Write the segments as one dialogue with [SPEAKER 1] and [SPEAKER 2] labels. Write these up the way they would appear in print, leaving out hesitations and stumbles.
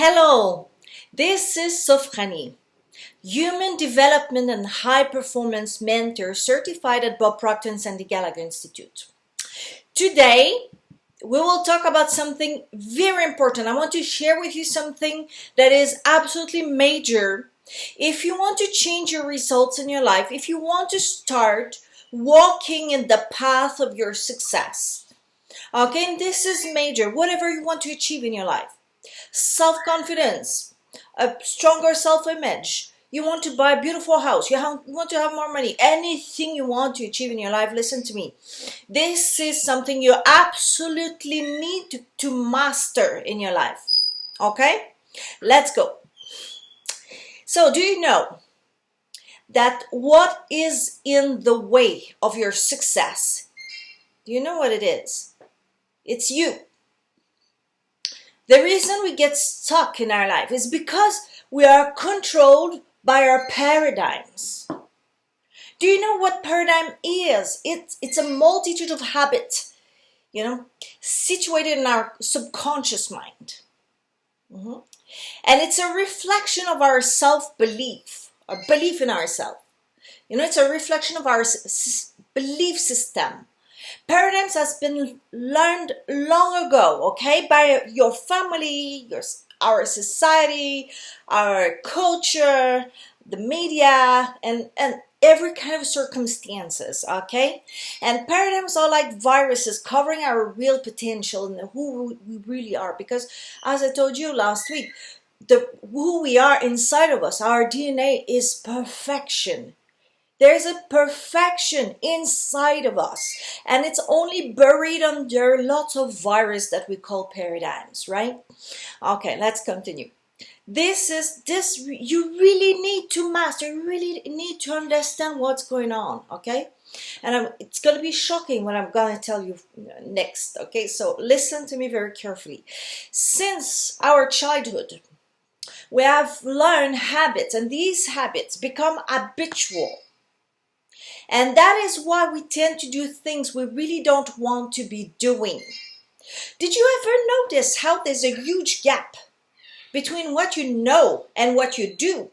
[SPEAKER 1] Hello, this is Sofranie, Human Development and High Performance Mentor certified at Bob Proctor and the Gallagher Institute. Today, we will talk about something very important. I want to share with you something that is absolutely major. If you want to change your results in your life, if you want to start walking in the path of your success, okay, and this is major, whatever you want to achieve in your life. Self-confidence, a stronger self-image, you want to buy a beautiful house, you want to have more money, anything you want to achieve in your life, listen to me. This is something you absolutely need to master in your life. Okay? Let's go. So, do you know that what is in the way of your success? Do you know what it is? It's you. The reason we get stuck in our life is because we are controlled by our paradigms. Do you know what paradigm is? It's a multitude of habits, situated in our subconscious mind. And it's a reflection of our self-belief, our belief in ourselves. It's a reflection of our belief system. Paradigms has been learned long ago, okay, by your family, our society, our culture, the media, and every kind of circumstances, okay? And paradigms are like viruses covering our real potential and who we really are. Because, as I told you last week, who we are inside of us, our DNA is perfection. There's a perfection inside of us, and it's only buried under lots of virus that we call paradigms, right? Okay, let's continue. You really need to master, you really need to understand what's going on, okay? And it's going to be shocking what I'm going to tell you next, okay? So listen to me very carefully. Since our childhood, we have learned habits, and these habits become habitual. And that is why we tend to do things we really don't want to be doing. Did you ever notice how there's a huge gap between what you know and what you do?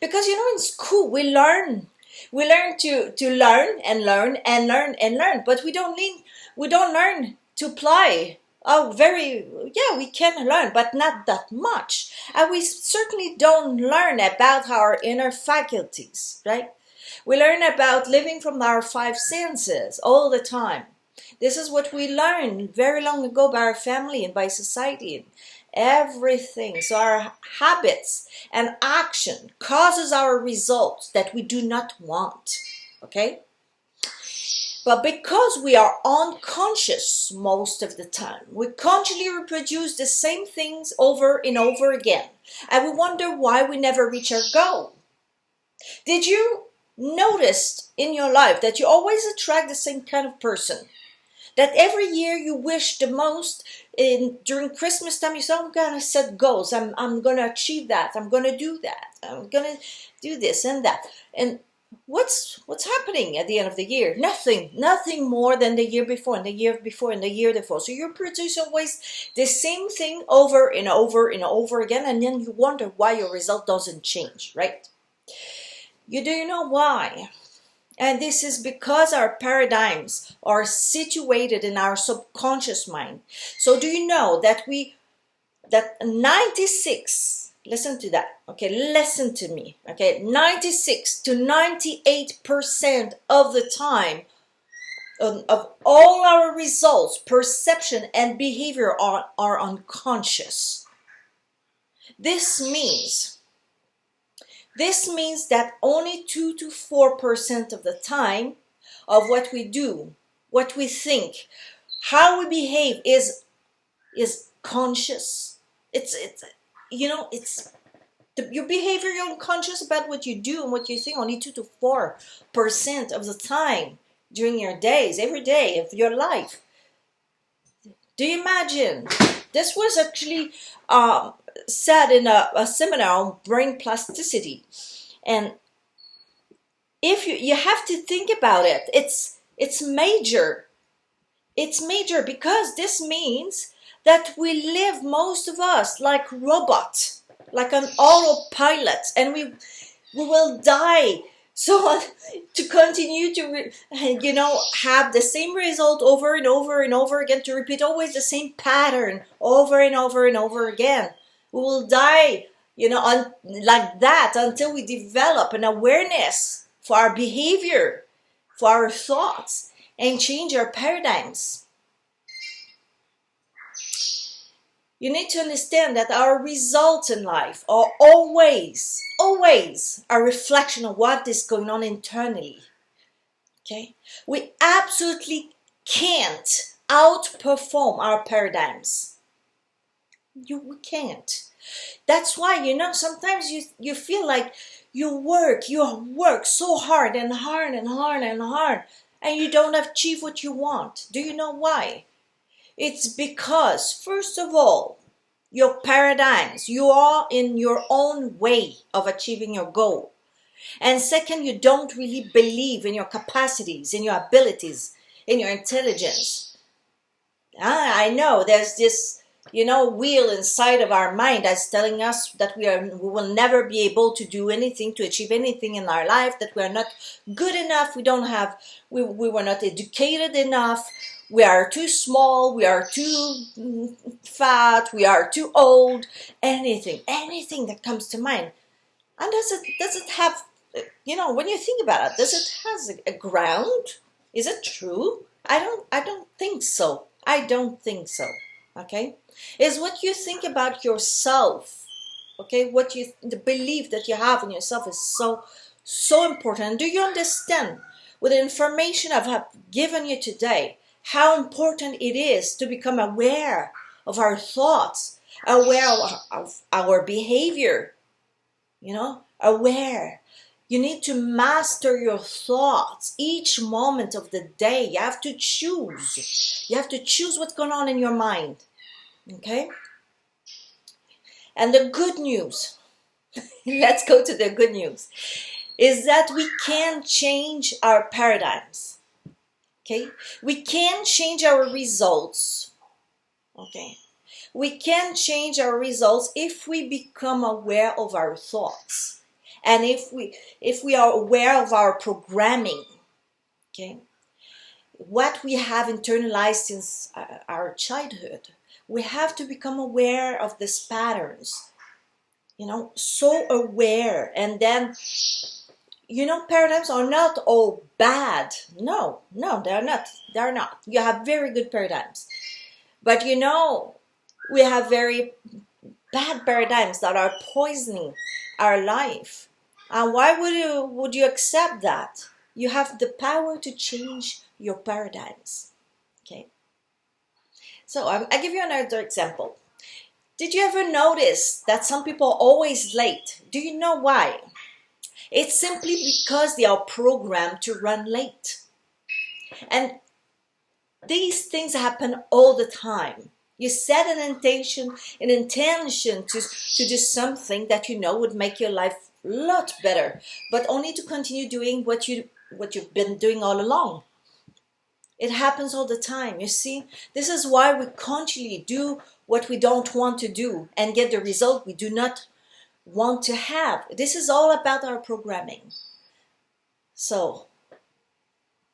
[SPEAKER 1] Because in school we learn to learn and learn and learn and learn, but we don't learn to apply. We can learn, but not that much. And we certainly don't learn about our inner faculties, right? We learn about living from our five senses all the time. This is what we learned very long ago by our family and by society and everything. So our habits and action causes our results that we do not want. Okay? But because we are unconscious most of the time, we consciously reproduce the same things over and over again. And we wonder why we never reach our goal. Did you notice in your life that you always attract the same kind of person? That every year you wish the most, during Christmas time you say, I'm going to set goals, I'm going to achieve that, I'm going to do that, I'm going to do this and that. And what's happening at the end of the year? Nothing more than the year before and the year before and the year before. So you produce always the same thing over and over and over again, and then you wonder why your result doesn't change, right? Do you know why? And this is because our paradigms are situated in our subconscious mind. So do you know that 96, listen to that, okay, listen to me, okay, 96 to 98% of the time of all our results, perception and behavior are unconscious. This means that only 2 to 4% of the time of what we do, what we think, how we behave is conscious. Your behavior, you're unconscious about what you do and what you think only 2 to 4% of the time during your days, every day of your life. Do you imagine? This was actually said in a seminar on brain plasticity, and if you have to think about it, it's major. It's major because this means that we live, most of us, like robots, like an autopilot, and we will die. So to continue to have the same result over and over and over again, to repeat always the same pattern over and over and over again, we will die, like that, until we develop an awareness for our behavior, for our thoughts, and change our paradigms. You need to understand that our results in life are always a reflection of what is going on internally. Okay? We absolutely can't outperform our paradigms. We can't. That's why, sometimes you feel like you work so hard and hard and hard and hard, and you don't achieve what you want. Do you know why? It's because, first of all, your paradigms, you are in your own way of achieving your goal. And second, you don't really believe in your capacities, in your abilities, in your intelligence. I know there's this, wheel inside of our mind that's telling us that we will never be able to do anything, to achieve anything in our life, that we are not good enough, we were not educated enough, we are too small, we are too fat, we are too old, anything that comes to mind. And does it have, when you think about it, does it have a ground? Is it true? I don't think so. I don't think so. Okay? Is what you think about yourself, okay? The belief that you have in yourself is so important. Do you understand, with the information I've given you today, how important it is to become aware of our thoughts, aware of our behavior, aware. You need to master your thoughts each moment of the day. You have to choose. You have to choose what's going on in your mind. Okay? And the good news, let's go to the good news, is that we can change our paradigms. Okay? We can change our results. Okay? We can change our results if we become aware of our thoughts. And if we are aware of our programming. Okay? What we have internalized since our childhood. We have to become aware of these patterns, so aware. And then, paradigms are not all bad. No, they're not. You have very good paradigms. But, we have very bad paradigms that are poisoning our life. And why would you accept that? You have the power to change your paradigms. Okay? So I give you another example. Did you ever notice that some people are always late? Do you know why? It's simply because they are programmed to run late. And these things happen all the time. You set an intention to do something that would make your life a lot better, but only to continue doing what you've been doing all along. It happens all the time, you see. This is why we consciously do what we don't want to do and get the result we do not want to have. This is all about our programming. So,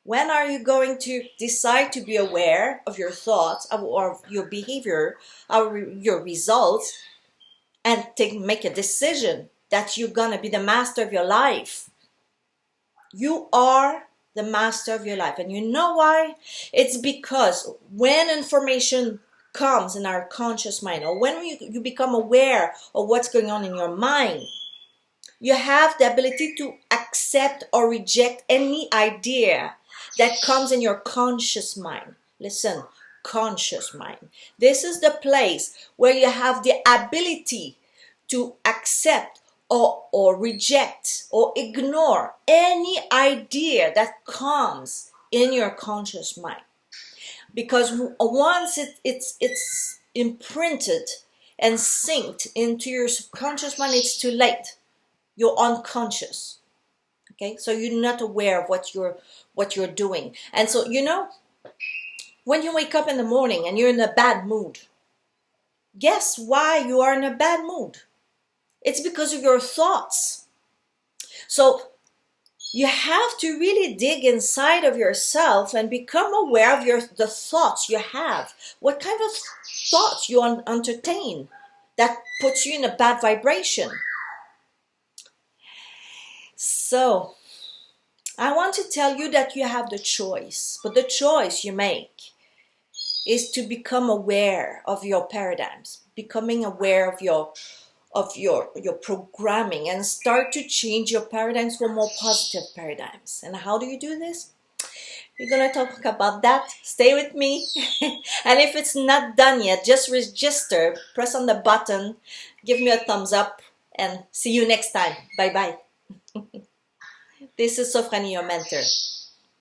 [SPEAKER 1] when are you going to decide to be aware of your thoughts, or your behavior, or your results, and make a decision that you're going to be the master of your life? You are the master of your life. And you know why? It's because when information comes in our conscious mind, or when you become aware of what's going on in your mind, you have the ability to accept or reject any idea that comes in your conscious mind. Listen, conscious mind. This is the place where you have the ability to accept or reject or ignore any idea that comes in your conscious mind. Because once it's imprinted and synced into your subconscious mind, it's too late. You're unconscious. Okay, so you're not aware of what you're doing. And so when you wake up in the morning and you're in a bad mood, guess why you are in a bad mood? It's because of your thoughts. So you have to really dig inside of yourself and become aware of the thoughts you have. What kind of thoughts you entertain that puts you in a bad vibration. So I want to tell you that you have the choice, but the choice you make is to become aware of your paradigms, becoming aware of your programming, and start to change your paradigms for more positive paradigms. And how do you do this? We're gonna talk about that. Stay with me. And if it's not done yet, just register, press on the button, give me a thumbs up, and see you next time. Bye bye. This is Sofranie, your mentor.